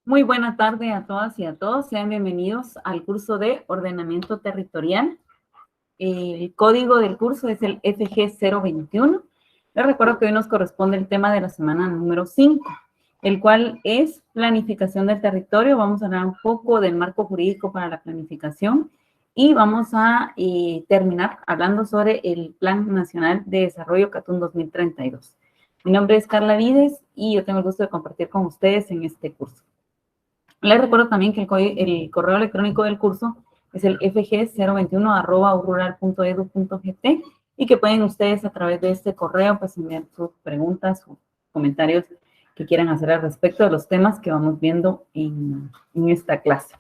Muy buena tarde a todas y a todos. Sean bienvenidos al curso de Ordenamiento Territorial. El código del curso es el FG021. Les recuerdo que hoy nos corresponde el tema de la semana número 5, el cual es planificación del territorio. Vamos a hablar un poco del marco jurídico para la planificación y vamos a terminar hablando sobre el Plan Nacional de Desarrollo CATUN 2032. Mi nombre es Carla Vides y yo tengo el gusto de compartir con ustedes en este curso. Les recuerdo también que el correo electrónico del curso es el fg021@urural.edu.gt y que pueden ustedes a través de este correo pues enviar sus preguntas o comentarios que quieran hacer al respecto de los temas que vamos viendo en esta clase.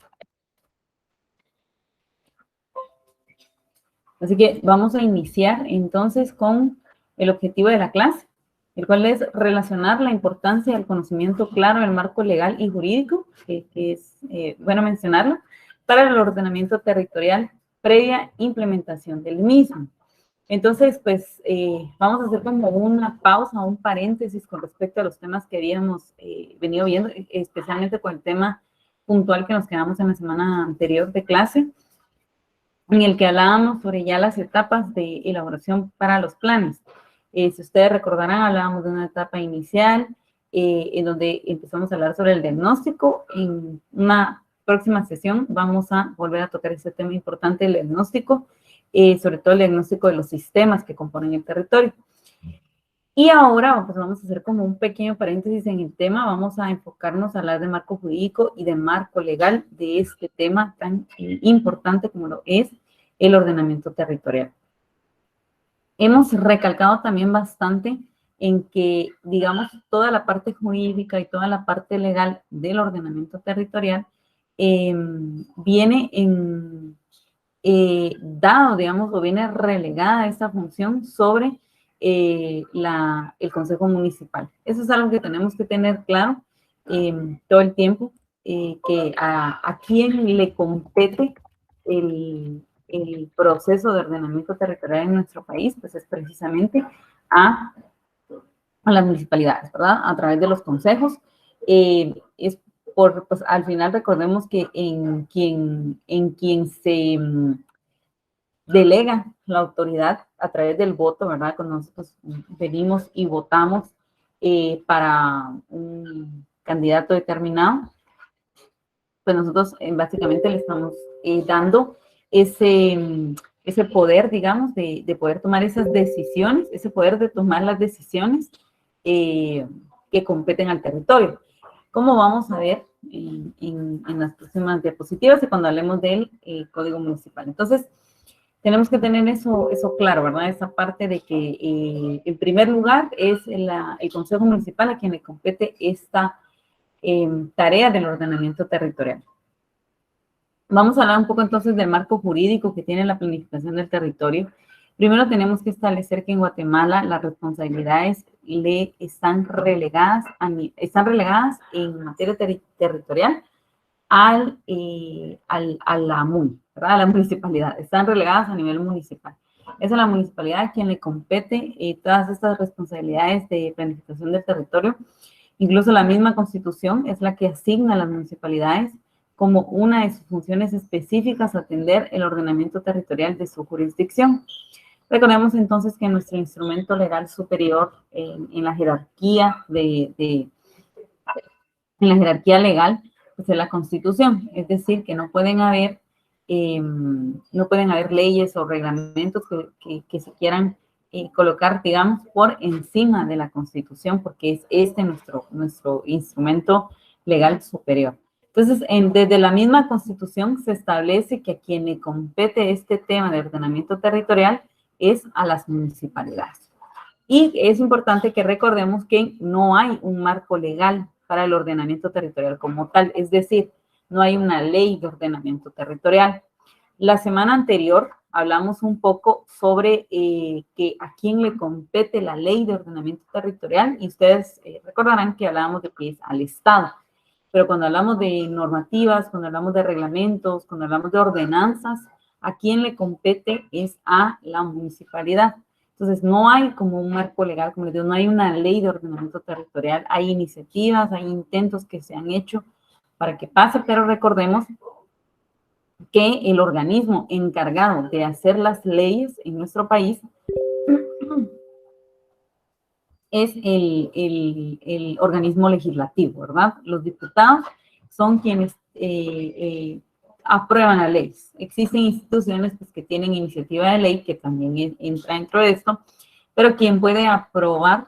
Así que vamos a iniciar entonces con el objetivo de la clase, el cual es relacionar la importancia del conocimiento claro del marco legal y jurídico, que es bueno mencionarlo, para el ordenamiento territorial previa implementación del mismo. Entonces, pues, vamos a hacer como una pausa, un paréntesis con respecto a los temas que habíamos venido viendo, especialmente con el tema puntual que nos quedamos en la semana anterior de clase, en el que hablábamos sobre ya las etapas de elaboración para los planes. Si ustedes recordarán, hablábamos de una etapa inicial, en donde empezamos a hablar sobre el diagnóstico. En una próxima sesión vamos a volver a tocar ese tema importante, el diagnóstico, sobre todo el diagnóstico de los sistemas que componen el territorio. Y ahora pues vamos a hacer como un pequeño paréntesis en el tema, vamos a enfocarnos a hablar de marco jurídico y de marco legal de este tema tan importante como lo es el ordenamiento territorial. Hemos recalcado también bastante en que, digamos, toda la parte jurídica y toda la parte legal del ordenamiento territorial viene dado, digamos, o viene relegada esta función sobre el Consejo Municipal. Eso es algo que tenemos que tener claro todo el tiempo, que a quién le compete el proceso de ordenamiento territorial en nuestro país, pues es precisamente a las municipalidades, ¿verdad? A través de los consejos. Es pues al final recordemos que en quien se delega la autoridad a través del voto, ¿verdad? Cuando nosotros venimos y votamos para un candidato determinado, pues nosotros básicamente le estamos dando ese poder, digamos, de poder tomar esas decisiones, ese poder de tomar las decisiones que competen al territorio. Como vamos a ver en las próximas diapositivas y cuando hablemos del Código Municipal. Entonces, tenemos que tener eso claro, ¿verdad? Esa parte de que, en primer lugar, es el Consejo Municipal a quien le compete esta tarea del ordenamiento territorial. Vamos a hablar un poco entonces del marco jurídico que tiene la planificación del territorio. Primero tenemos que establecer que en Guatemala las responsabilidades están relegadas en materia territorial a la MUN, ¿verdad? A la municipalidad. Están relegadas a nivel municipal. Es a la municipalidad a quien le compete todas estas responsabilidades de planificación del territorio. Incluso la misma Constitución es la que asigna a las municipalidades como una de sus funciones específicas atender el ordenamiento territorial de su jurisdicción. Recordemos entonces que nuestro instrumento legal superior en la jerarquía en la jerarquía legal pues es la Constitución, es decir, que no pueden haber leyes o reglamentos que se quieran colocar, digamos, por encima de la Constitución, porque es nuestro instrumento legal superior. Entonces, desde la misma Constitución se establece que a quien le compete este tema de ordenamiento territorial es a las municipalidades. Y es importante que recordemos que no hay un marco legal para el ordenamiento territorial como tal, es decir, no hay una ley de ordenamiento territorial. La semana anterior hablamos un poco sobre que a quién le compete la ley de ordenamiento territorial y ustedes recordarán que hablábamos de que es al Estado. Pero cuando hablamos de normativas, cuando hablamos de reglamentos, cuando hablamos de ordenanzas, a quién le compete es a la municipalidad. Entonces, no hay como un marco legal, como les digo, no hay una ley de ordenamiento territorial. Hay iniciativas, hay intentos que se han hecho para que pase, pero recordemos que el organismo encargado de hacer las leyes en nuestro país es el organismo legislativo, ¿verdad? Los diputados son quienes aprueban las leyes. Existen instituciones pues, que tienen iniciativa de ley, que también entra dentro de esto, pero quien puede aprobar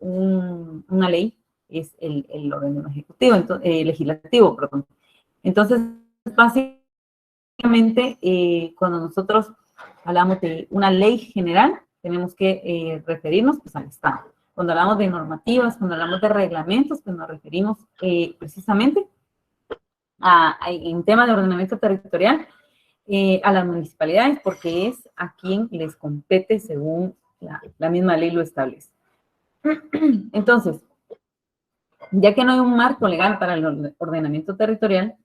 una ley es el organismo ejecutivo, legislativo, perdón. Entonces, básicamente, cuando nosotros hablamos de una ley general, tenemos que referirnos pues, al Estado. Cuando hablamos de normativas, cuando hablamos de reglamentos, pues nos referimos precisamente en temas de ordenamiento territorial a las municipalidades, porque es a quien les compete según la misma ley lo establece. Entonces, ya que no hay un marco legal para el ordenamiento territorial,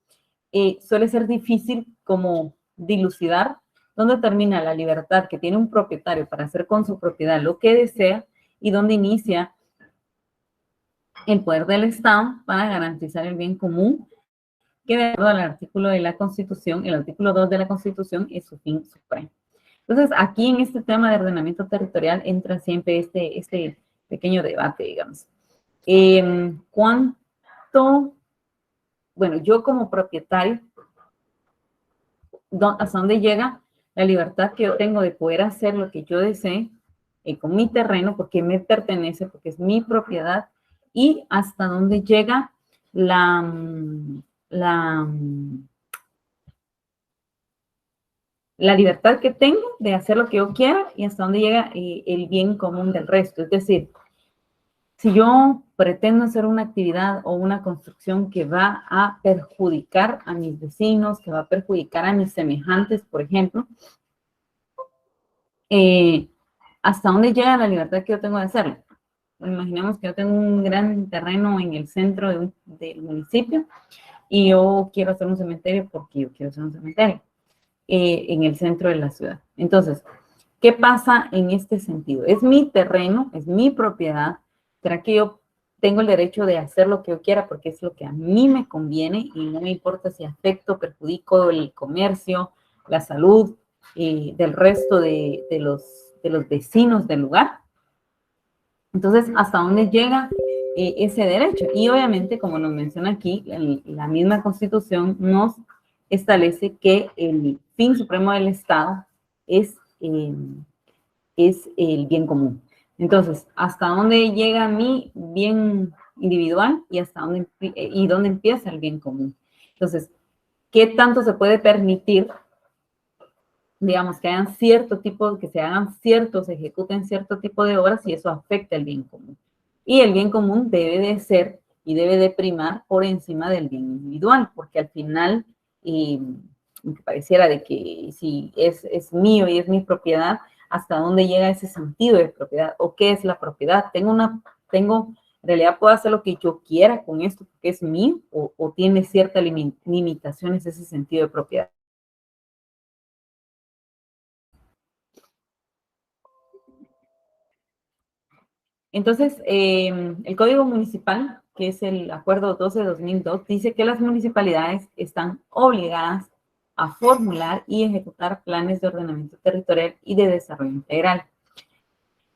suele ser difícil como dilucidar dónde termina la libertad que tiene un propietario para hacer con su propiedad lo que desea y dónde inicia el poder del Estado para garantizar el bien común, que de acuerdo al artículo de la Constitución, el artículo 2 de la Constitución es su fin supremo. Entonces, aquí en este tema de ordenamiento territorial entra siempre este pequeño debate, digamos. ¿Cuánto, bueno, yo como propietario, hasta dónde llega la libertad que yo tengo de poder hacer lo que yo desee con mi terreno, porque me pertenece, porque es mi propiedad, y hasta dónde llega la libertad que tengo de hacer lo que yo quiera y hasta dónde llega el bien común del resto. Es decir, si yo pretendo hacer una actividad o una construcción que va a perjudicar a mis vecinos, que va a perjudicar a mis semejantes, por ejemplo, ¿hasta dónde llega la libertad que yo tengo de hacerlo? Imaginemos que yo tengo un gran terreno en el centro del municipio y yo quiero hacer un cementerio porque yo quiero hacer un cementerio en el centro de la ciudad. Entonces, ¿qué pasa en este sentido? Es mi terreno, es mi propiedad. ¿Será que yo tengo el derecho de hacer lo que yo quiera porque es lo que a mí me conviene y no me importa si afecto o perjudico el comercio, la salud del resto de los vecinos del lugar? Entonces, ¿hasta dónde llega ese derecho? Y obviamente, como nos menciona aquí, la misma Constitución nos establece que el fin supremo del Estado es el bien común. Entonces, ¿hasta dónde llega mi bien individual y hasta dónde empieza el bien común? Entonces, ¿qué tanto se puede permitir, digamos, que se ejecuten cierto tipo de obras y eso afecta el bien común? Y el bien común debe de ser y debe de primar por encima del bien individual, porque al final, me pareciera de que si es mío y es mi propiedad, ¿hasta dónde llega ese sentido de propiedad? ¿O qué es la propiedad? En realidad puedo hacer lo que yo quiera con esto porque es mío o tiene ciertas limitaciones ese sentido de propiedad. Entonces, el Código Municipal, que es el Acuerdo 12/2002, dice que las municipalidades están obligadas a formular y ejecutar planes de ordenamiento territorial y de desarrollo integral.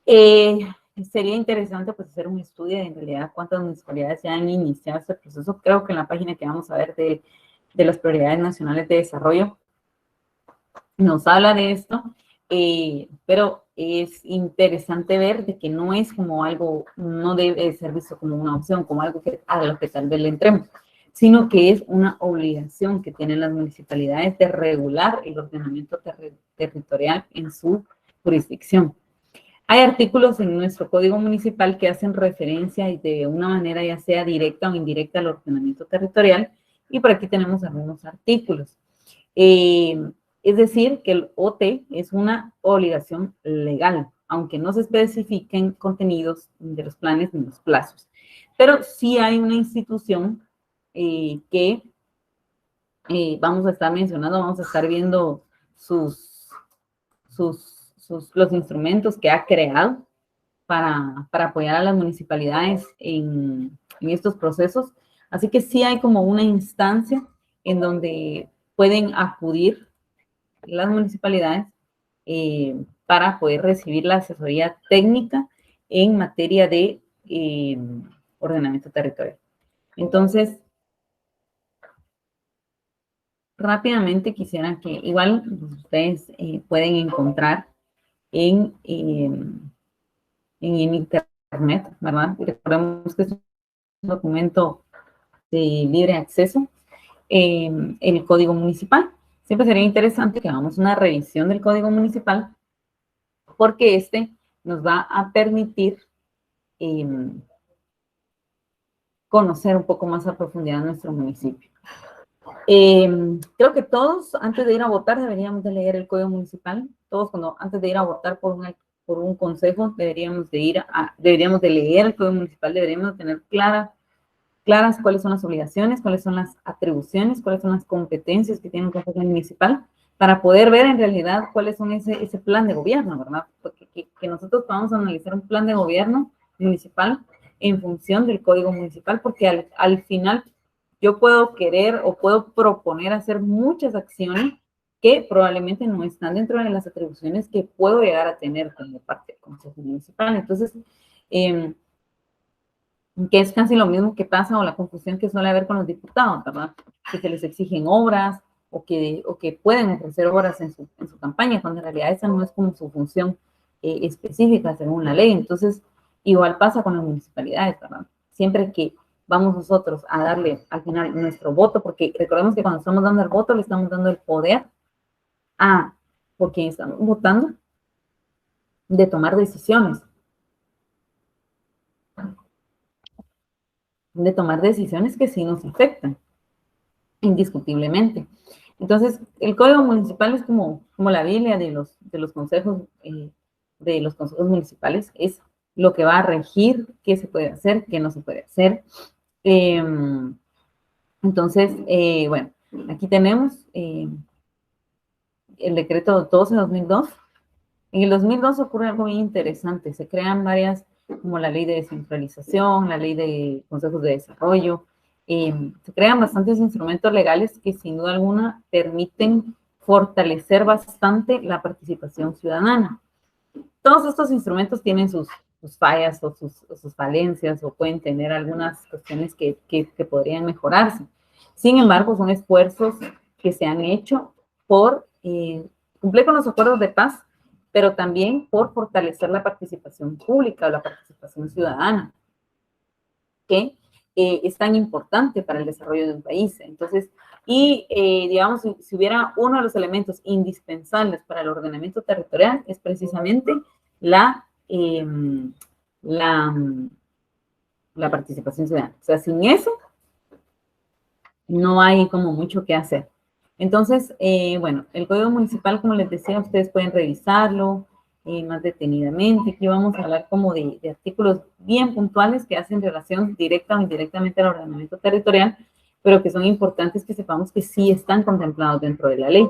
Sería interesante pues, hacer un estudio de en realidad cuántas municipalidades ya han iniciado este proceso. Creo que en la página que vamos a ver de las prioridades nacionales de desarrollo nos habla de esto, pero es interesante ver de que no es como algo, no debe ser visto como una opción, como algo a lo que tal vez le entremos, sino que es una obligación que tienen las municipalidades de regular el ordenamiento territorial en su jurisdicción. Hay artículos en nuestro Código Municipal que hacen referencia de una manera ya sea directa o indirecta al ordenamiento territorial, y por aquí tenemos algunos artículos. Es decir, que el OT es una obligación legal, aunque no se especifiquen contenidos de los planes ni los plazos. Pero sí hay una institución que vamos a estar mencionando, vamos a estar viendo los instrumentos que ha creado para apoyar a las municipalidades en estos procesos. Así que sí hay como una instancia en donde pueden acudir las municipalidades para poder recibir la asesoría técnica en materia de ordenamiento territorial. Entonces, rápidamente quisiera que igual ustedes pueden encontrar en internet, ¿verdad? Y recordemos que es un documento de libre acceso, el código municipal. Siempre sería interesante que hagamos una revisión del código municipal porque este nos va a permitir conocer un poco más a profundidad nuestro municipio. Creo que todos, antes de ir a votar, deberíamos de leer el Código Municipal. Todos, antes de ir a votar por un consejo, deberíamos de leer el Código Municipal, deberíamos de tener claras cuáles son las obligaciones, cuáles son las atribuciones, cuáles son las competencias que tiene un consejo municipal, para poder ver en realidad cuáles son ese plan de gobierno, ¿verdad? Porque que nosotros podamos analizar un plan de gobierno municipal en función del Código Municipal, porque al final yo puedo querer o puedo proponer hacer muchas acciones que probablemente no están dentro de las atribuciones que puedo llegar a tener como parte del Consejo Municipal. Entonces, que es casi lo mismo que pasa o la confusión que suele haber con los diputados, ¿verdad? Que se les exigen obras o que pueden ofrecer obras en su campaña, cuando en realidad esa no es como su función específica según la ley. Entonces, igual pasa con las municipalidades, ¿verdad? Siempre que vamos nosotros a darle al final nuestro voto, porque recordemos que cuando estamos dando el voto le estamos dando el poder a por quien estamos votando de tomar decisiones que sí nos afectan, indiscutiblemente. Entonces, el Código Municipal es como la Biblia de los consejos municipales, es lo que va a regir qué se puede hacer, qué no se puede hacer. Entonces, bueno, aquí tenemos el decreto 12 de 2002. En el 2002 ocurre algo muy interesante, se crean varias, como la ley de descentralización, la ley de consejos de desarrollo, se crean bastantes instrumentos legales que sin duda alguna permiten fortalecer bastante la participación ciudadana. Todos estos instrumentos tienen sus fallas o sus falencias, o pueden tener algunas cuestiones que podrían mejorarse. Sin embargo, son esfuerzos que se han hecho por cumplir con los acuerdos de paz, pero también por fortalecer la participación pública o la participación ciudadana, que es tan importante para el desarrollo de un país. Entonces, digamos, si hubiera uno de los elementos indispensables para el ordenamiento territorial, es precisamente la participación ciudadana. O sea, sin eso, no hay como mucho que hacer. Entonces, bueno, el Código Municipal, como les decía, ustedes pueden revisarlo más detenidamente. Aquí vamos a hablar como de artículos bien puntuales que hacen relación directa o indirectamente al ordenamiento territorial, pero que son importantes que sepamos que sí están contemplados dentro de la ley.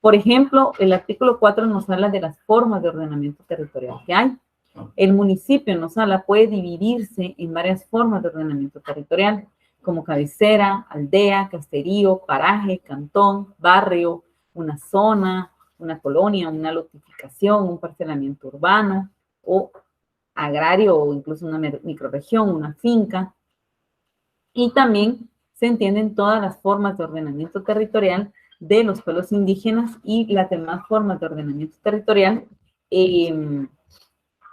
Por ejemplo, el artículo 4 nos habla de las formas de ordenamiento territorial que hay. El municipio, nos habla, puede dividirse en varias formas de ordenamiento territorial, como cabecera, aldea, caserío, paraje, cantón, barrio, una zona, una colonia, una lotificación, un parcelamiento urbano o agrario, o incluso una microrregión, una finca. Y también se entienden todas las formas de ordenamiento territorial de los pueblos indígenas y las demás formas de ordenamiento territorial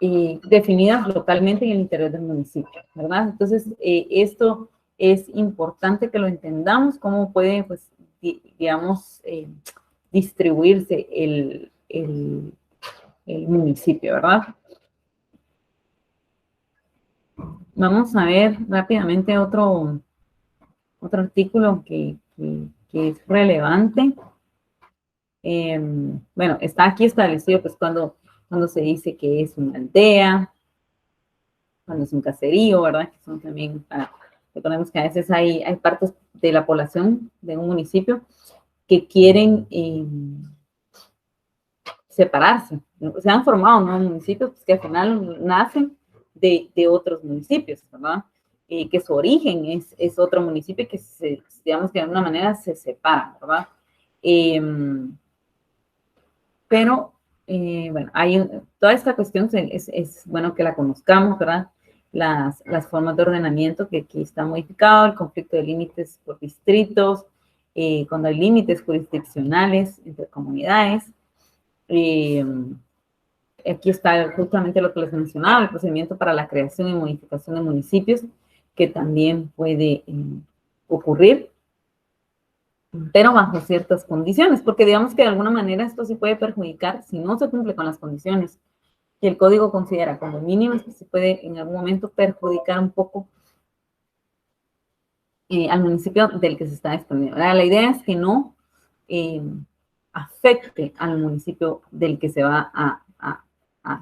definidas localmente en el interior del municipio, ¿verdad? Entonces, esto es importante que lo entendamos, cómo puede, pues, digamos, distribuirse el municipio, ¿verdad? Vamos a ver rápidamente otro artículo que es relevante. Bueno, está aquí establecido, pues, cuando se dice que es una aldea, cuando es un caserío, ¿verdad? Que son también recordemos que a veces hay partes de la población de un municipio que quieren separarse. Se han formado nuevos municipios pues, que al final nacen de otros municipios, ¿verdad? que su origen es otro municipio que, digamos que de alguna manera se separan, ¿verdad? Pero, bueno, toda esta cuestión es bueno que la conozcamos, ¿verdad? Las formas de ordenamiento que aquí está modificado, el conflicto de límites por distritos, cuando hay límites jurisdiccionales entre comunidades. Aquí está justamente lo que les mencionaba, el procedimiento para la creación y modificación de municipios, que también puede ocurrir, pero bajo ciertas condiciones, porque digamos que de alguna manera esto se puede perjudicar si no se cumple con las condiciones que el código considera como mínimas, que se puede en algún momento perjudicar un poco al municipio del que se está exponiendo. La idea es que no afecte al municipio del que se va a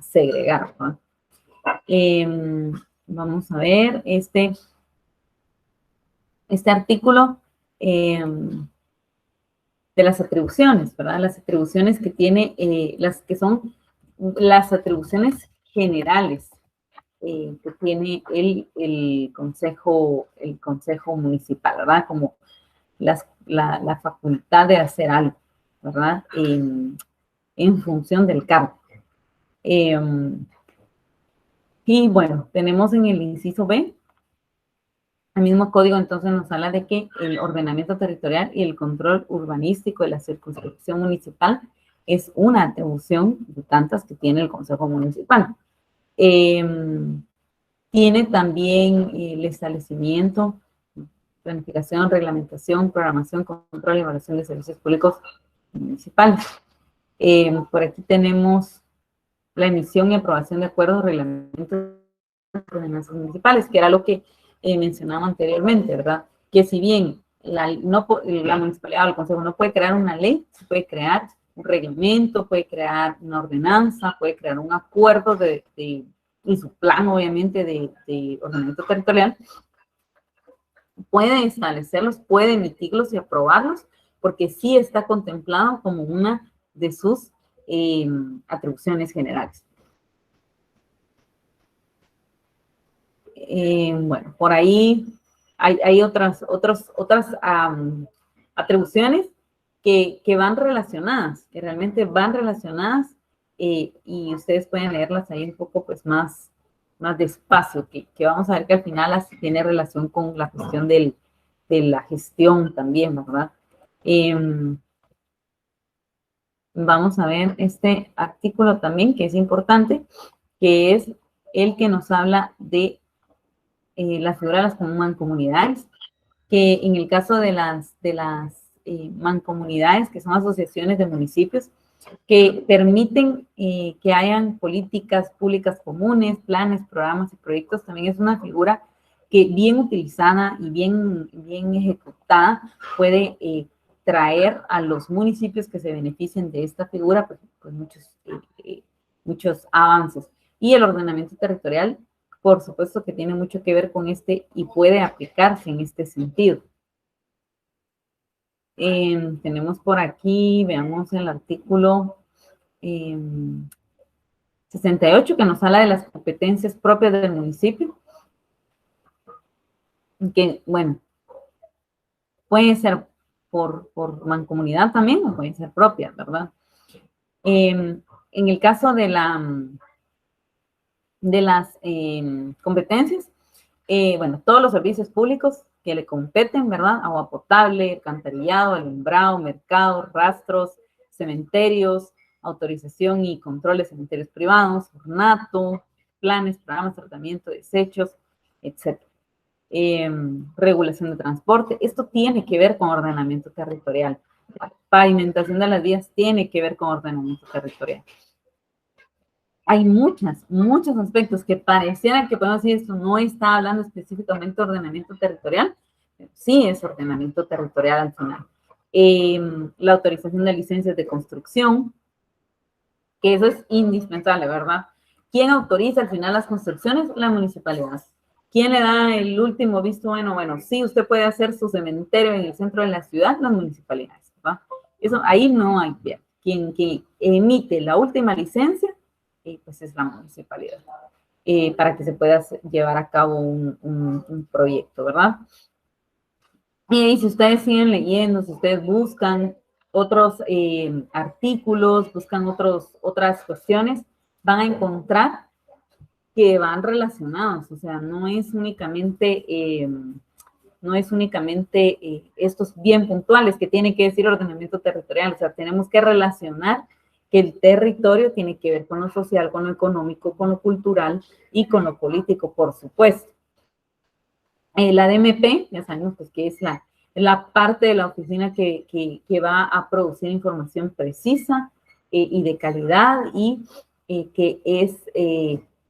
segregar, ¿no? Vamos a ver este artículo de las atribuciones, ¿verdad? Las atribuciones que tiene, las que son las atribuciones generales que tiene el consejo municipal, ¿verdad? Como la facultad de hacer algo, ¿verdad? En función del cargo. Y bueno, tenemos en el inciso B, el mismo código entonces nos habla de que el ordenamiento territorial y el control urbanístico de la circunscripción municipal es una atribución de tantas que tiene el Consejo Municipal. Tiene también el establecimiento, planificación, reglamentación, programación, control y evaluación de servicios públicos municipales. Por aquí tenemos la emisión y aprobación de acuerdos, reglamentos de ordenanzas municipales, que era lo que mencionaba anteriormente, ¿verdad? Que si bien la municipalidad o el consejo no puede crear una ley, se puede crear un reglamento, puede crear una ordenanza, puede crear un acuerdo y su plan, obviamente, de ordenamiento territorial, puede establecerlos, puede emitirlos y aprobarlos, porque sí está contemplado como una de sus atribuciones generales. Bueno, por ahí hay otras atribuciones que van relacionadas, que realmente van relacionadas, y ustedes pueden leerlas ahí un poco pues más despacio, que vamos a ver que al final así tiene relación con la cuestión de la gestión también, ¿verdad? Vamos a ver este artículo también, que es importante, que es el que nos habla de la figura de las mancomunidades, que en el caso de las mancomunidades, que son asociaciones de municipios, que permiten que hayan políticas públicas comunes, planes, programas y proyectos, también es una figura que bien utilizada y bien ejecutada puede traer a los municipios que se beneficien de esta figura pues muchos avances. Y el ordenamiento territorial, por supuesto que tiene mucho que ver con y puede aplicarse en este sentido. Tenemos por aquí, veamos el artículo 68, que nos habla de las competencias propias del municipio, que, bueno, puede ser por mancomunidad también, o pueden ser propias, ¿verdad? En el caso de las competencias, bueno, todos los servicios públicos que le competen, ¿verdad? Agua potable, alcantarillado, alumbrado, mercados, rastros, cementerios, autorización y control de cementerios privados, ornato, planes, programas, tratamiento de desechos, etc. Regulación de transporte. Esto tiene que ver con ordenamiento territorial. Pavimentación de las vías tiene que ver con ordenamiento territorial. Hay muchos aspectos que parecieran que podemos decir esto no está hablando específicamente de ordenamiento territorial, pero sí es ordenamiento territorial al final. La autorización de licencias de construcción, que eso es indispensable, ¿verdad? ¿Quién autoriza al final las construcciones? La municipalidad. ¿Quién le da el último visto bueno? Bueno, sí, usted puede hacer su cementerio en el centro de la ciudad, las municipalidades, ¿verdad? Eso, ahí no hay pierde. Quien emite la última licencia, pues es la municipalidad. para que se pueda llevar a cabo un proyecto, ¿verdad? Y si ustedes siguen leyendo, si ustedes buscan otros artículos, buscan otras cuestiones, van a encontrar que van relacionados, o sea, no es únicamente estos bien puntuales que tiene que decir ordenamiento territorial, o sea, tenemos que relacionar que el territorio tiene que ver con lo social, con lo económico, con lo cultural y con lo político, por supuesto. La DMP, ya sabemos pues, que es la parte de la oficina que va a producir información precisa y de calidad y que es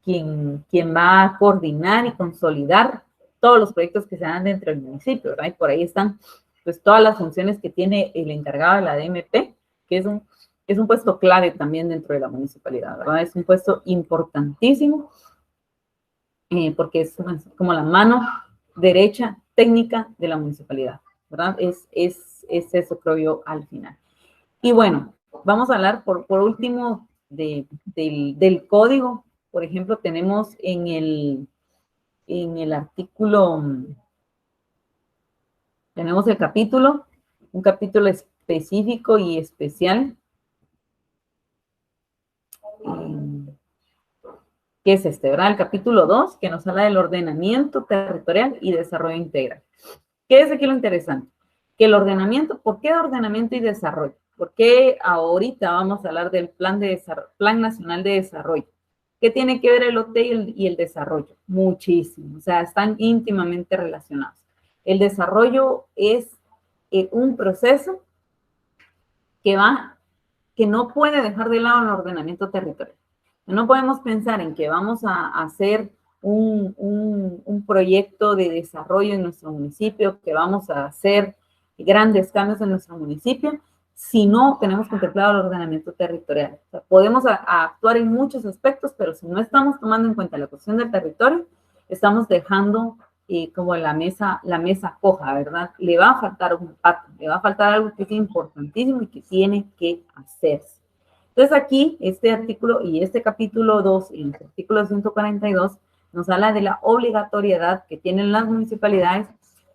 quien va a coordinar y consolidar todos los proyectos que se dan dentro del municipio, ¿verdad? Y por ahí están pues todas las funciones que tiene el encargado de la DMP, que es un puesto clave también dentro de la municipalidad, ¿verdad? Es un puesto importantísimo porque es como la mano derecha técnica de la municipalidad, ¿verdad? Es eso, creo yo, al final. Y bueno, vamos a hablar por último del código. Por ejemplo, tenemos en el artículo, tenemos el capítulo, un capítulo específico y especial, que es este, ¿verdad? El capítulo 2, que nos habla del ordenamiento territorial y desarrollo integral. ¿Qué es aquí lo interesante? Que el ordenamiento, ¿por qué ordenamiento y desarrollo? ¿Por qué ahorita vamos a hablar del Plan Nacional de Desarrollo? ¿Qué tiene que ver el OT y el desarrollo? Muchísimo, o sea, están íntimamente relacionados. El desarrollo es un proceso que no puede dejar de lado el ordenamiento territorial. No podemos pensar en que vamos a hacer un proyecto de desarrollo en nuestro municipio, que vamos a hacer grandes cambios en nuestro municipio, si no tenemos contemplado el ordenamiento territorial. O sea, podemos actuar en muchos aspectos, pero si no estamos tomando en cuenta la cuestión del territorio, estamos dejando como la mesa coja, ¿verdad? Le va a faltar un pato, le va a faltar algo que es importantísimo y que tiene que hacerse. Entonces aquí, este artículo y este capítulo 2, y el artículo 142, nos habla de la obligatoriedad que tienen las municipalidades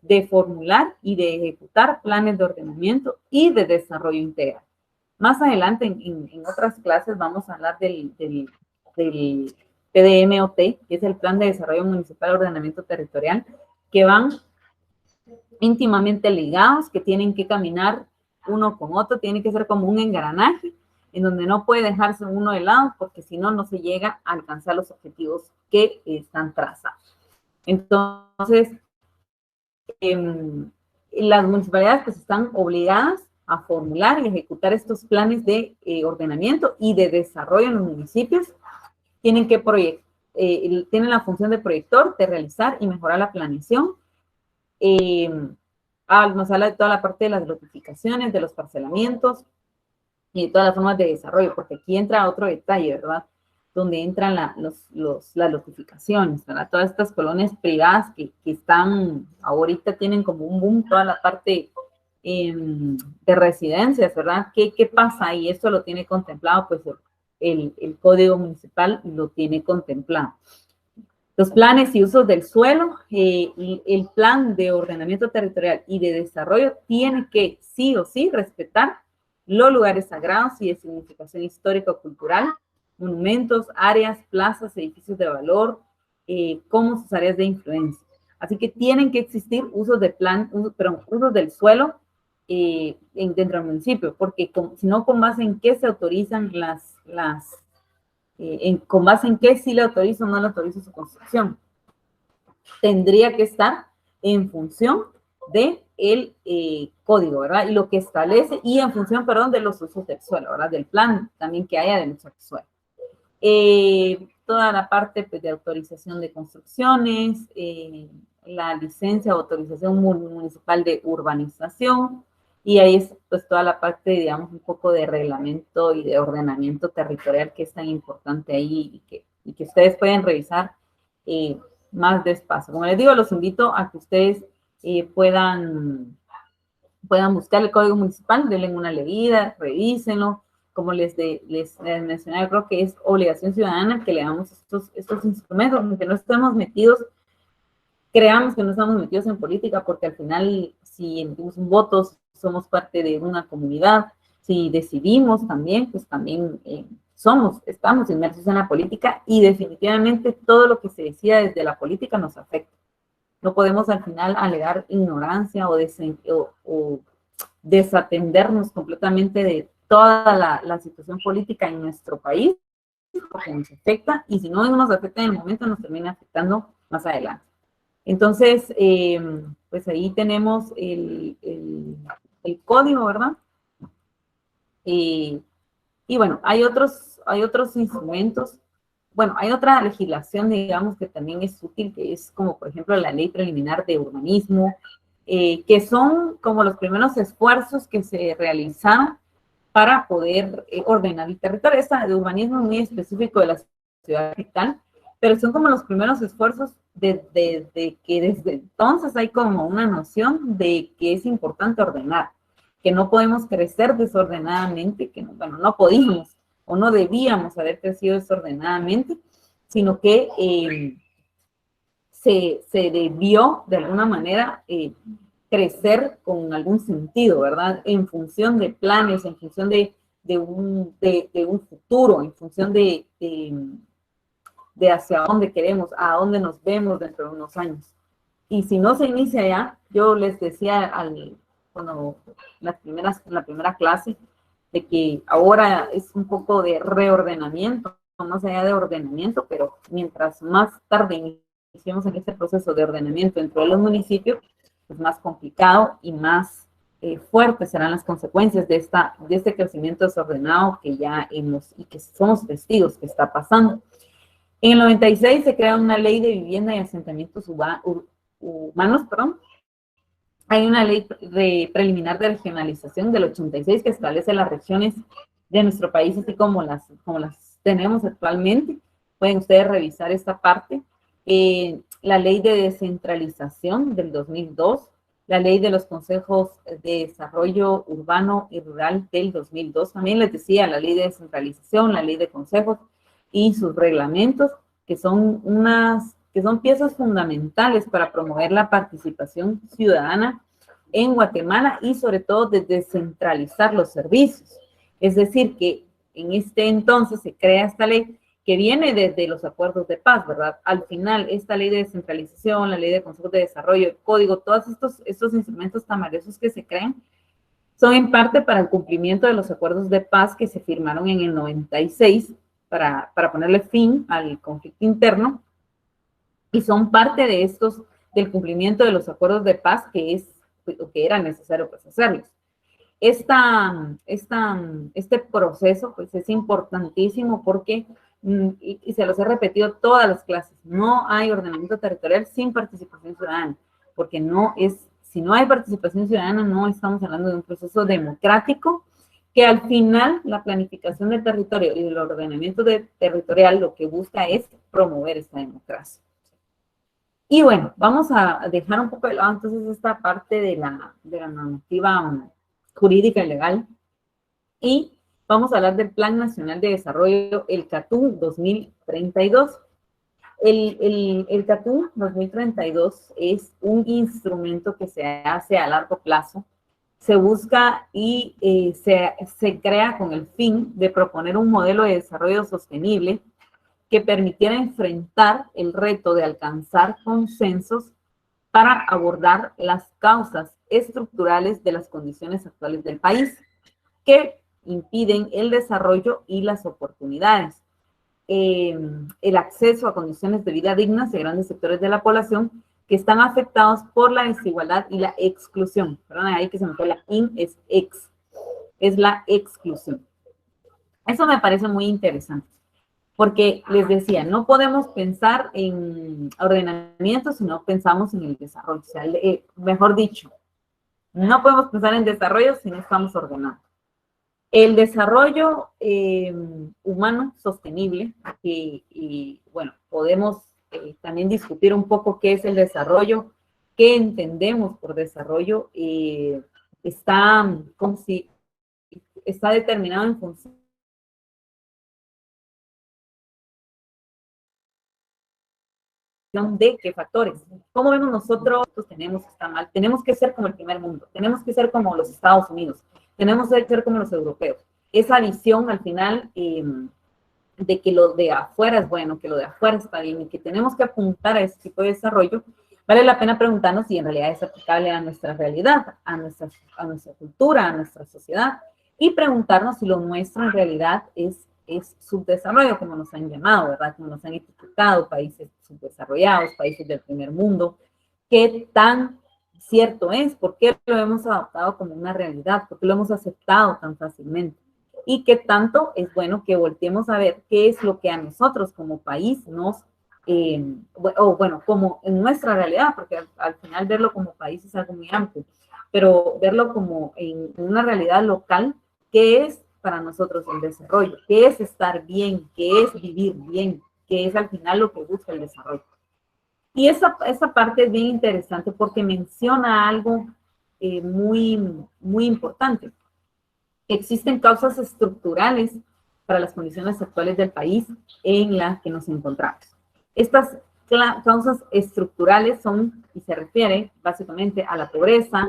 de formular y de ejecutar planes de ordenamiento y de desarrollo integral. Más adelante, en otras clases, vamos a hablar del PDMOT, que es el Plan de Desarrollo Municipal de Ordenamiento Territorial, que van íntimamente ligados, que tienen que caminar uno con otro, tiene que ser como un engranaje, en donde no puede dejarse uno de lado, porque si no, no se llega a alcanzar los objetivos que están trazados. Entonces, las municipalidades pues están obligadas a formular y ejecutar estos planes de ordenamiento y de desarrollo en los municipios. Tienen tienen la función de proyector, de realizar y mejorar la planeación. Nos habla de toda la parte de las notificaciones, de los parcelamientos y de todas las formas de desarrollo, porque aquí entra otro detalle, ¿verdad? Donde entran las notificaciones, ¿verdad? Todas estas colonias privadas que están, ahorita tienen como un boom, toda la parte de residencias, ¿verdad? ¿Qué pasa ahí? Esto lo tiene contemplado, pues el Código Municipal lo tiene contemplado. Los planes y usos del suelo, el plan de ordenamiento territorial y de desarrollo tiene que sí o sí respetar los lugares sagrados y de significación histórico-cultural, monumentos, áreas, plazas, edificios de valor, como sus áreas de influencia. Así que tienen que existir usos del suelo dentro del municipio, porque si no, ¿con base en qué se autorizan con base en qué sí le autorizo o no le autorizo su construcción? Tendría que estar en función del código, ¿verdad? Y lo que establece, y en función, perdón, de los usos del suelo, ¿verdad? Del plan también que haya del uso del suelo. Toda la parte pues, de autorización de construcciones, la licencia o autorización municipal de urbanización, y ahí es pues toda la parte, digamos, un poco de reglamento y de ordenamiento territorial que es tan importante ahí y que ustedes pueden revisar más despacio. Como les digo, los invito a que ustedes puedan buscar el Código Municipal, denle una leída, revísenlo, como les mencioné, yo creo que es obligación ciudadana que le damos estos instrumentos, aunque no estemos metidos, creamos que no estamos metidos en política, porque al final, si emitimos un voto, somos parte de una comunidad, si decidimos también, pues también estamos inmersos en la política, y definitivamente todo lo que se decida desde la política nos afecta. No podemos al final alegar ignorancia o desatendernos completamente de toda la situación política en nuestro país, porque nos afecta, y si no nos afecta en el momento, nos termina afectando más adelante. Entonces, pues ahí tenemos el código, ¿verdad? Y bueno, hay otros instrumentos. Bueno, hay otra legislación, digamos, que también es útil, que es como, por ejemplo, la Ley Preliminar de Urbanismo, que son como los primeros esfuerzos que se realizaron para poder ordenar el territorio. Esta de urbanismo es muy específico de la ciudad capital, pero son como los primeros esfuerzos de que desde entonces hay como una noción de que es importante ordenar, que no podemos crecer desordenadamente, que no, bueno, no podíamos o no debíamos haber crecido desordenadamente, sino que se debió de alguna manera crecer con algún sentido, ¿verdad? En función de planes, en función de un futuro, en función de hacia dónde queremos, a dónde nos vemos dentro de unos años. Y si no se inicia ya, yo les decía cuando la primera clase, de que ahora es un poco de reordenamiento, más allá de ordenamiento, pero mientras más tarde iniciemos en este proceso de ordenamiento dentro de los municipios, pues más complicado y más fuertes serán las consecuencias de este crecimiento desordenado que ya y que somos testigos que está pasando. En el 96 se crea una ley de vivienda y asentamientos humanos, perdón. Hay una ley preliminar de regionalización del 86 que establece las regiones de nuestro país, así como las tenemos actualmente. Pueden ustedes revisar esta parte. La ley de descentralización del 2002, la ley de los consejos de desarrollo urbano y rural del 2002. También les decía, la ley de descentralización, la ley de consejos y sus reglamentos, que son piezas fundamentales para promover la participación ciudadana en Guatemala y sobre todo de descentralizar los servicios. Es decir, que en este entonces se crea esta ley que viene desde los acuerdos de paz, ¿verdad? Al final, esta ley de descentralización, la ley de consejos de desarrollo, el código, todos estos instrumentos tan valiosos que se crean, son en parte para el cumplimiento de los acuerdos de paz que se firmaron en el 96 para ponerle fin al conflicto interno, y son parte del cumplimiento de los acuerdos de paz que era necesario pues hacerlos. Este proceso pues es importantísimo porque, y se los he repetido todas las clases, no hay ordenamiento territorial sin participación ciudadana, porque si no hay participación ciudadana, no estamos hablando de un proceso democrático, que al final la planificación del territorio y el ordenamiento territorial lo que busca es promover esta democracia. Y bueno, vamos a dejar un poco de lado entonces esta parte de la normativa jurídica y legal, y vamos a hablar del Plan Nacional de Desarrollo, el CATUM 2032. El CATUM 2032 es un instrumento que se hace a largo plazo. Se busca y se crea con el fin de proponer un modelo de desarrollo sostenible que permitiera enfrentar el reto de alcanzar consensos para abordar las causas estructurales de las condiciones actuales del país que impiden el desarrollo y las oportunidades, el acceso a condiciones de vida dignas de grandes sectores de la población que están afectados por la desigualdad y la exclusión. Perdón, ahí que se me fue la in, es la exclusión. Eso me parece muy interesante, porque les decía, no podemos pensar en ordenamiento si no pensamos en el desarrollo. O sea, mejor dicho, no podemos pensar en desarrollo si no estamos ordenando. El desarrollo humano sostenible, bueno, podemos también discutir un poco qué es el desarrollo, qué entendemos por desarrollo, está determinado en función de qué factores. ¿Cómo vemos nosotros? Tenemos que estar mal, tenemos que ser como el primer mundo, tenemos que ser como los Estados Unidos, tenemos que ser como los europeos. Esa visión al final de que lo de afuera es bueno, que lo de afuera está bien y que tenemos que apuntar a ese tipo de desarrollo, vale la pena preguntarnos si en realidad es aplicable a nuestra realidad, a nuestra cultura, a nuestra sociedad, y preguntarnos si lo nuestro en realidad es subdesarrollo, como nos han llamado, ¿verdad? Como nos han etiquetado, países subdesarrollados, países del primer mundo. ¿Qué tan cierto es? ¿Por qué lo hemos adoptado como una realidad? ¿Por qué lo hemos aceptado tan fácilmente? Y qué tanto es bueno que volteemos a ver qué es lo que a nosotros como país nos, o bueno, como en nuestra realidad, porque al final verlo como país es algo muy amplio, pero verlo como en una realidad local, ¿qué es para nosotros el desarrollo? ¿Qué es estar bien? ¿Qué es vivir bien? ¿Qué es al final lo que busca el desarrollo? Y esa parte es bien interesante porque menciona algo muy importante. Existen causas estructurales para las condiciones actuales del país en las que nos encontramos. Estas causas estructurales son, y se refiere básicamente a la pobreza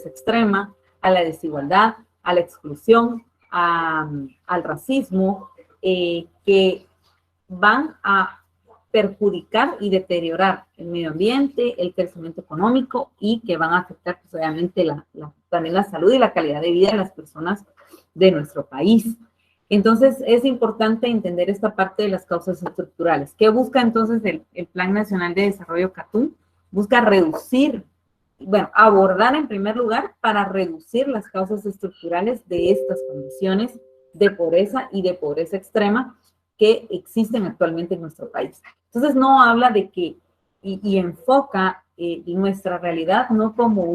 extrema, a la desigualdad, a la exclusión, al racismo, que van a perjudicar y deteriorar el medio ambiente, el crecimiento económico y que van a afectar pues, obviamente también la salud y la calidad de vida de las personas de nuestro país. Entonces, es importante entender esta parte de las causas estructurales. ¿Qué busca entonces el Plan Nacional de Desarrollo CATún? Busca reducir, bueno, abordar en primer lugar para reducir las causas estructurales de estas condiciones de pobreza y de pobreza extrema que existen actualmente en nuestro país. Entonces, no habla de que, y enfoca nuestra realidad no como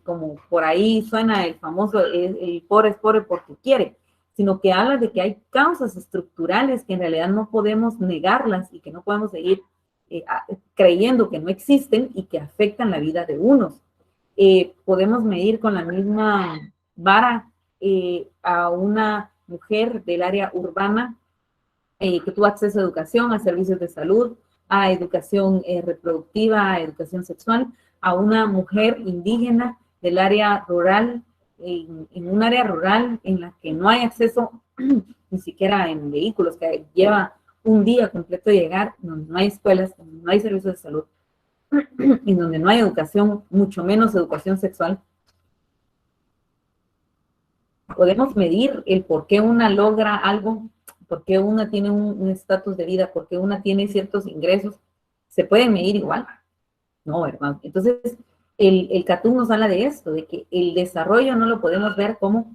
como por ahí suena el famoso, el pobre es pobre porque quiere, sino que habla de que hay causas estructurales que en realidad no podemos negarlas y que no podemos seguir creyendo que no existen y que afectan la vida de unos. Podemos medir con la misma vara a una mujer del área urbana que tuvo acceso a educación, a servicios de salud, a educación reproductiva, a educación sexual, a una mujer indígena del área rural, en un área rural en la que no hay acceso ni siquiera en vehículos, que lleva un día completo de llegar, donde no hay escuelas, donde no hay servicios de salud, en donde no hay educación, mucho menos educación sexual. Podemos medir el por qué una logra algo, por qué una tiene un estatus de vida, por qué una tiene ciertos ingresos. ¿Se puede medir igual? No, hermano. Entonces, el CATún nos habla de esto, de que el desarrollo no lo podemos ver como,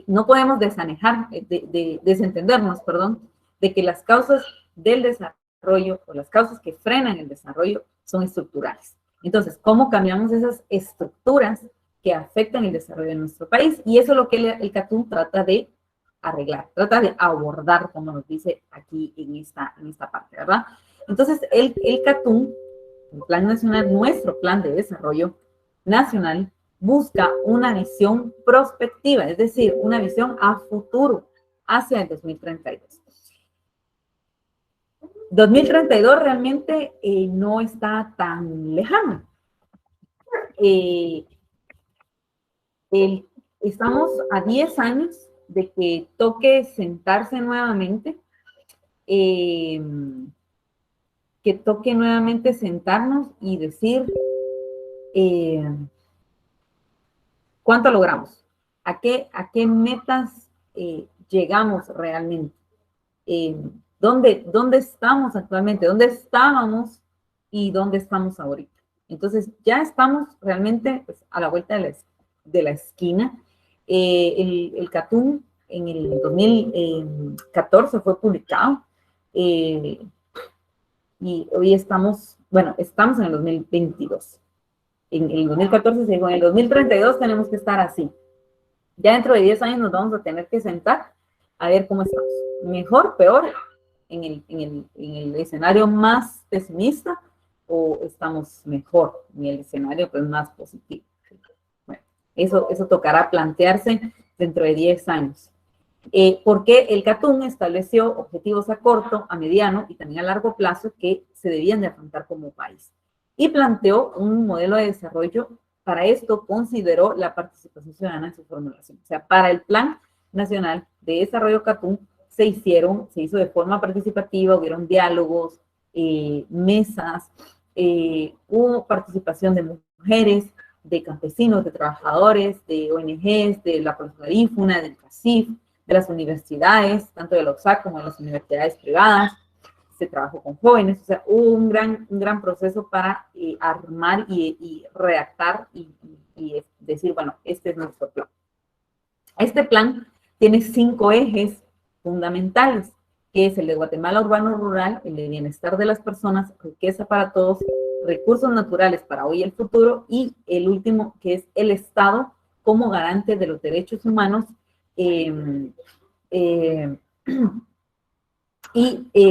no podemos desentendernos, perdón, de que las causas del desarrollo o las causas que frenan el desarrollo son estructurales. Entonces, ¿cómo cambiamos esas estructuras que afectan el desarrollo de nuestro país? Y eso es lo que el CATún trata de arreglar, trata de abordar, como nos dice aquí en esta parte, ¿verdad? Entonces, el CATún, el Plan Nacional, nuestro Plan de Desarrollo Nacional, busca una visión prospectiva, es decir, una visión a futuro, hacia el 2032. 2032 realmente no está tan lejano. Estamos a 10 años de que toque sentarse nuevamente, que toque nuevamente sentarnos y decir cuánto logramos, a qué metas llegamos realmente, ¿dónde estamos actualmente, dónde estábamos y dónde estamos ahorita. Entonces ya estamos realmente pues, a la vuelta de la esquina. El CATún en el 2014 fue publicado y hoy estamos en el 2022. En el 2014 se dijo, en el 2032 tenemos que estar así. Ya dentro de 10 años nos vamos a tener que sentar a ver cómo estamos. Mejor, peor, en el escenario más pesimista o estamos mejor en el escenario pues, más positivo. Bueno, eso tocará plantearse dentro de 10 años. porque el CATUM estableció objetivos a corto, a mediano y también a largo plazo que se debían de afrontar como país. Y planteó un modelo de desarrollo. Para esto consideró la participación ciudadana en su formulación. O sea, para el Plan Nacional de Desarrollo CATUM se hizo de forma participativa, hubieron diálogos, mesas, hubo participación de mujeres, de campesinos, de trabajadores, de ONGs, de la profesora IFUNA, del CACIF, de las universidades, tanto de la USAC como de las universidades privadas. Se trabajó con jóvenes, o sea, hubo un gran proceso para armar y redactar y decir, bueno, este es nuestro plan. Este plan tiene 5 ejes fundamentales, que es el de Guatemala urbano-rural, el de bienestar de las personas, riqueza para todos, recursos naturales para hoy y el futuro, y el último, que es el Estado como garante de los derechos humanos y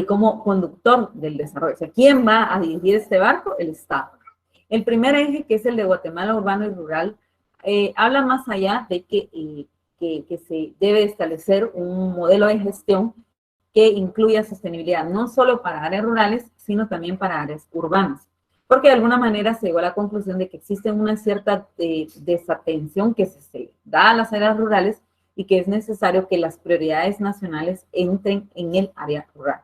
como conductor del desarrollo. O sea, ¿quién va a dirigir este barco? El Estado. El primer eje, que es el de Guatemala urbano y rural, habla más allá de que se debe establecer un modelo de gestión que incluya sostenibilidad, no solo para áreas rurales, sino también para áreas urbanas. Porque de alguna manera se llegó a la conclusión de que existe una cierta desatención que se da a las áreas rurales y que es necesario que las prioridades nacionales entren en el área rural.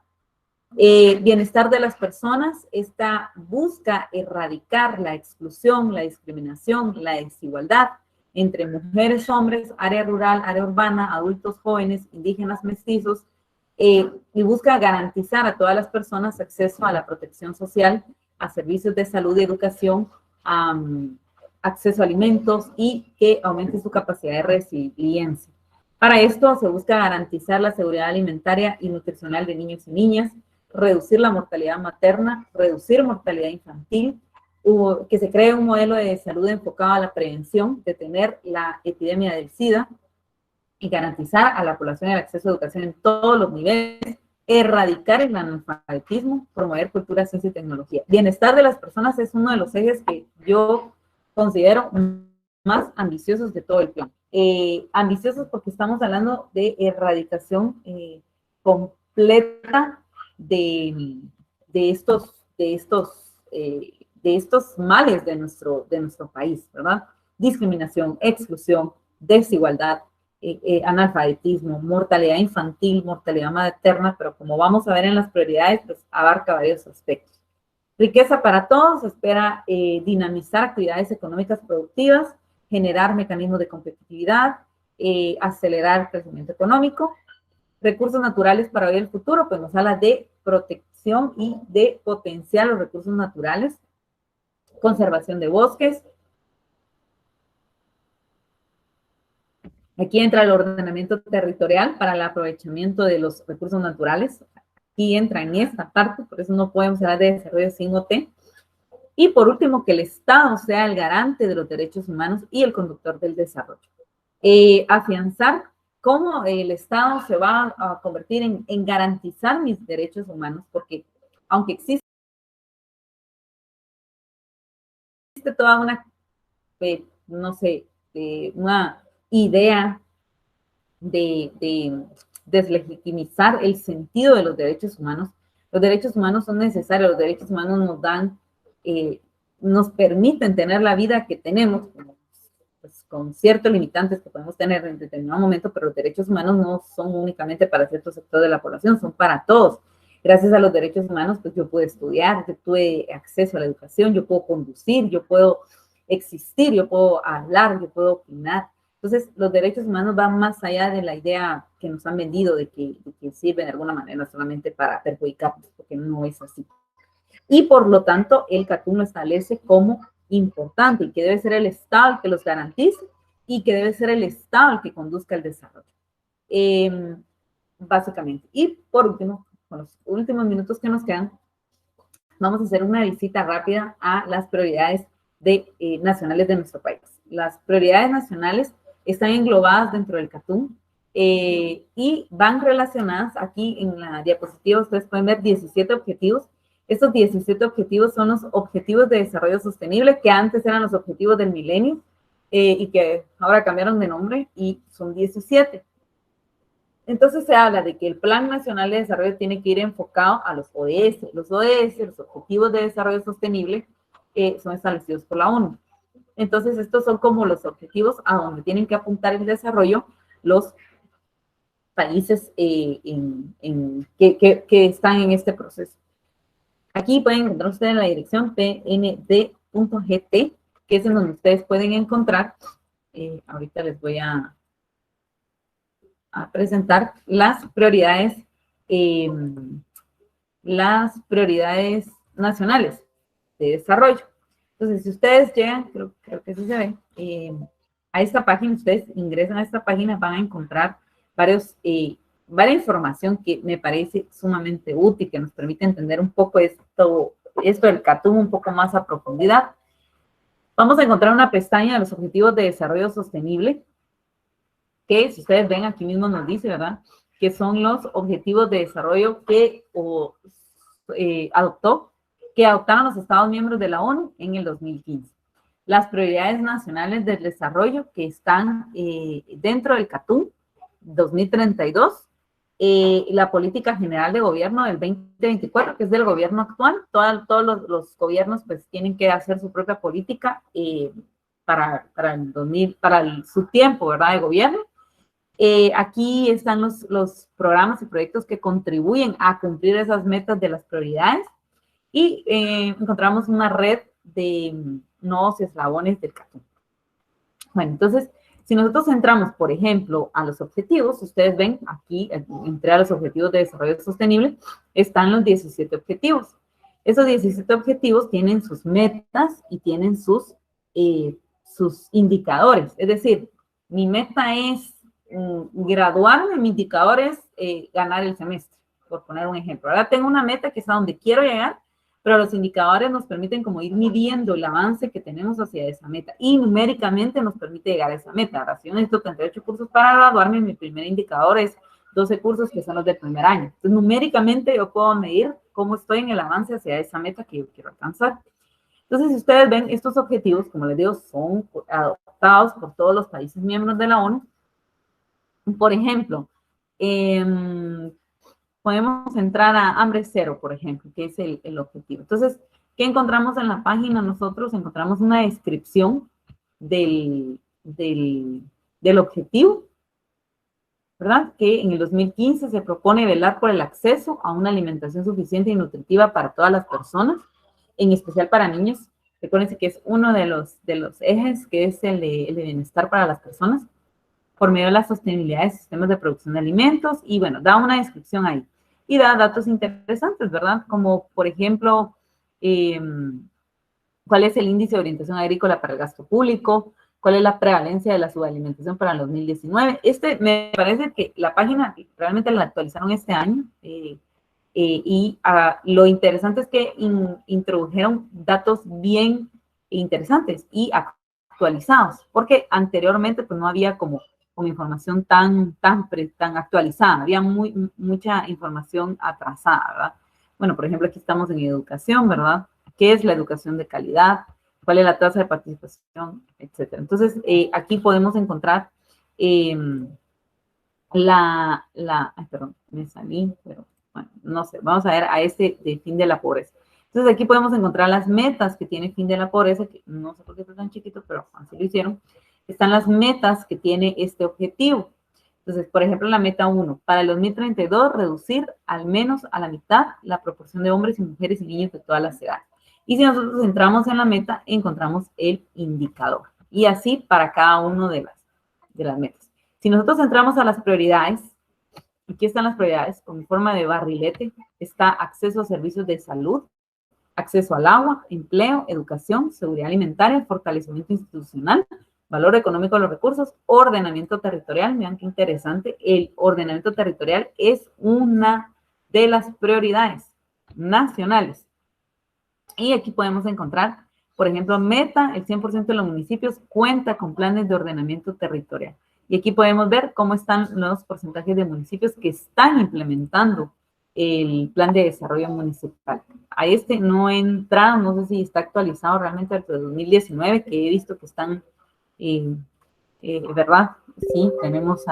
Bienestar de las personas, esta busca erradicar la exclusión, la discriminación, la desigualdad entre mujeres, hombres, área rural, área urbana, adultos, jóvenes, indígenas, mestizos, y busca garantizar a todas las personas acceso a la protección social, a servicios de salud y educación, acceso a alimentos y que aumente su capacidad de resiliencia. Para esto se busca garantizar la seguridad alimentaria y nutricional de niños y niñas, reducir la mortalidad materna, reducir mortalidad infantil, que se cree un modelo de salud enfocado a la prevención, detener la epidemia del SIDA y garantizar a la población el acceso a educación en todos los niveles, erradicar el analfabetismo, promover cultura, ciencia y tecnología. Bienestar de las personas es uno de los ejes que yo considero más ambiciosos de todo el plan. Ambiciosos porque estamos hablando de erradicación completa de estos males de nuestro país, ¿verdad? Discriminación, exclusión, desigualdad, analfabetismo, mortalidad infantil, mortalidad materna, pero como vamos a ver en las prioridades, pues abarca varios aspectos. Riqueza para todos, espera dinamizar actividades económicas productivas, generar mecanismos de competitividad, acelerar el crecimiento económico. Recursos naturales para hoy y el futuro, pues nos habla de protección y de potenciar los recursos naturales. Conservación de bosques. Aquí entra el ordenamiento territorial para el aprovechamiento de los recursos naturales. Aquí entra en esta parte, por eso no podemos hablar de desarrollo sin OT. Y por último, que el Estado sea el garante de los derechos humanos y el conductor del desarrollo. Afianzar cómo el Estado se va a convertir en garantizar mis derechos humanos, porque aunque existe toda una, no sé, una idea de deslegitimizar el sentido de los derechos humanos son necesarios, los derechos humanos nos dan, nos permiten tener la vida que tenemos, pues, con ciertos limitantes que podemos tener en determinado momento, pero los derechos humanos no son únicamente para ciertos sectores de la población, son para todos. Gracias a los derechos humanos, pues yo pude estudiar, yo tuve acceso a la educación, yo puedo conducir, yo puedo existir, yo puedo hablar, yo puedo opinar. Entonces, los derechos humanos van más allá de la idea que nos han vendido de que sirven de alguna manera solamente para perjudicarnos, porque no es así. Y por lo tanto, el CATUM lo establece como importante y que debe ser el Estado el que los garantice y que debe ser el Estado el que conduzca el desarrollo. Básicamente. Y por último, con los últimos minutos que nos quedan, vamos a hacer una visita rápida a las prioridades nacionales de nuestro país. Las prioridades nacionales están englobadas dentro del CATUM y van relacionadas. Aquí en la diapositiva ustedes pueden ver 17 objetivos. Estos 17 objetivos son los objetivos de desarrollo sostenible, que antes eran los objetivos del milenio y que ahora cambiaron de nombre y son 17. Entonces se habla de que el Plan Nacional de Desarrollo tiene que ir enfocado a los ODS. Los ODS, los Objetivos de Desarrollo Sostenible, son establecidos por la ONU. Entonces estos son como los objetivos a donde tienen que apuntar el desarrollo los países que están en este proceso. Aquí pueden encontrar ustedes en la dirección pnd.gt, que es en donde ustedes pueden encontrar, ahorita les voy a presentar las prioridades nacionales de desarrollo. Entonces, si ustedes llegan, creo que sí se ve, a esta página, ustedes ingresan a esta página, van a encontrar varias información que me parece sumamente útil, que nos permite entender un poco esto del CATUM un poco más a profundidad. Vamos a encontrar una pestaña de los Objetivos de Desarrollo Sostenible, que si ustedes ven aquí mismo nos dice, ¿verdad?, que son los objetivos de desarrollo que adoptaron los Estados miembros de la ONU en el 2015. Las prioridades nacionales del desarrollo que están dentro del CATUM 2032, la política general de gobierno del 2024, que es del gobierno actual. Todos los gobiernos pues tienen que hacer su propia política para su tiempo, ¿verdad?, de gobierno. Aquí están los programas y proyectos que contribuyen a cumplir esas metas de las prioridades y encontramos una red de nodos eslabones del CATUM. Bueno, entonces, si nosotros entramos, por ejemplo, a los objetivos, ustedes ven aquí, entre a los objetivos de desarrollo sostenible, están los 17 objetivos. Esos 17 objetivos tienen sus metas y tienen sus indicadores. Es decir, mi meta es graduarme, mi indicador es ganar el semestre, por poner un ejemplo. Ahora tengo una meta que es a donde quiero llegar, pero los indicadores nos permiten como ir midiendo el avance que tenemos hacia esa meta y numéricamente nos permite llegar a esa meta. Ahora, si yo necesito 38 cursos para graduarme, mi primer indicador es 12 cursos que son los del primer año. Entonces, numéricamente yo puedo medir cómo estoy en el avance hacia esa meta que yo quiero alcanzar. Entonces, si ustedes ven, estos objetivos, como les digo, son adoptados por todos los países miembros de la ONU. Por ejemplo, podemos entrar a hambre cero, por ejemplo, que es el objetivo. Entonces, ¿qué encontramos en la página? Nosotros encontramos una descripción del objetivo, ¿verdad? Que en el 2015 se propone velar por el acceso a una alimentación suficiente y nutritiva para todas las personas, en especial para niños. Recuérdense que es uno de los ejes, que es el de bienestar para las personas, por medio de la sostenibilidad de sistemas de producción de alimentos, y bueno, da una descripción ahí. Y da datos interesantes, ¿verdad? Como, por ejemplo, cuál es el índice de orientación agrícola para el gasto público, cuál es la prevalencia de la subalimentación para el 2019. Me parece que la página realmente la actualizaron este año, y lo interesante es que introdujeron datos bien interesantes y actualizados, porque anteriormente pues no había como información tan actualizada, había mucha información atrasada, ¿verdad? Bueno, por ejemplo, aquí estamos en educación, ¿verdad? ¿Qué es la educación de calidad? ¿Cuál es la tasa de participación? Etcétera. Entonces, aquí podemos encontrar perdón, me salí, pero bueno, no sé, vamos a ver a este de fin de la pobreza. Entonces, aquí podemos encontrar las metas que tiene fin de la pobreza, que no sé por qué está tan chiquito, pero así lo hicieron. Están las metas que tiene este objetivo. Entonces, por ejemplo, la meta 1, para el 2032, reducir al menos a la mitad la proporción de hombres y mujeres y niños de todas las edades. Y si nosotros entramos en la meta, encontramos el indicador. Y así para cada una de las metas. Si nosotros entramos a las prioridades, aquí están las prioridades con forma de barrilete, está acceso a servicios de salud, acceso al agua, empleo, educación, seguridad alimentaria, fortalecimiento institucional, valor económico de los recursos, ordenamiento territorial. Vean qué interesante, el ordenamiento territorial es una de las prioridades nacionales. Y aquí podemos encontrar, por ejemplo, meta, el 100% de los municipios cuenta con planes de ordenamiento territorial. Y aquí podemos ver cómo están los porcentajes de municipios que están implementando el plan de desarrollo municipal. A este no he entrado, no sé si está actualizado realmente desde 2019, que he visto que están, ¿verdad? Sí, tenemos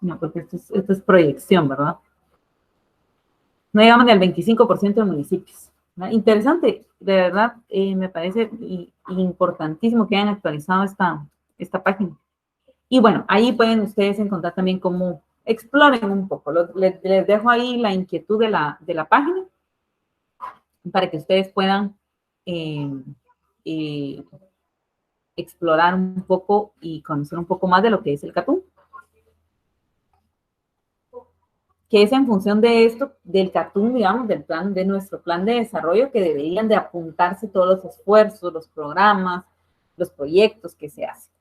No, porque esto es proyección, ¿verdad? No llegamos ni al 25% de municipios. ¿Verdad? Interesante, de verdad, me parece importantísimo que hayan actualizado esta página. Y bueno, ahí pueden ustedes encontrar también cómo exploren un poco. Les dejo ahí la inquietud de la página para que ustedes puedan eh, eh, explorar un poco y conocer un poco más de lo que es el CATún, que es en función de esto, del CATún, digamos, del plan, de nuestro plan de desarrollo, que deberían de apuntarse todos los esfuerzos, los programas, los proyectos que se hacen.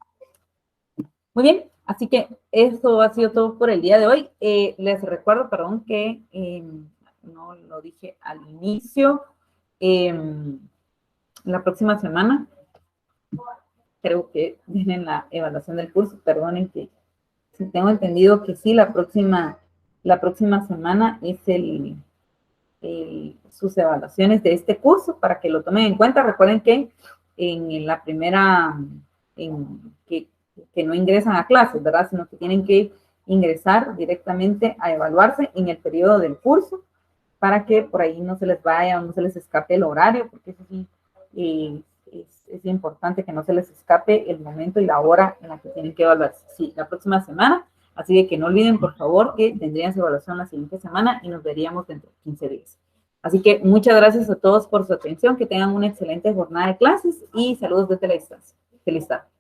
Muy bien, así que eso ha sido todo por el día de hoy. Les recuerdo, perdón, que no lo dije al inicio, la próxima semana creo que viene la evaluación del curso. Perdonen que si tengo entendido que sí, la próxima semana es sus evaluaciones de este curso para que lo tomen en cuenta. Recuerden que en la primera, que no ingresan a clases, ¿verdad? Sino que tienen que ingresar directamente a evaluarse en el periodo del curso para que por ahí no se les vaya o no se les escape el horario, porque eso sí es importante que no se les escape el momento y la hora en la que tienen que evaluarse. Sí, la próxima semana. Así de que no olviden, por favor, que tendrían su evaluación la siguiente semana y nos veríamos dentro de 15 días. Así que muchas gracias a todos por su atención, que tengan una excelente jornada de clases y saludos desde la distancia. Feliz tarde.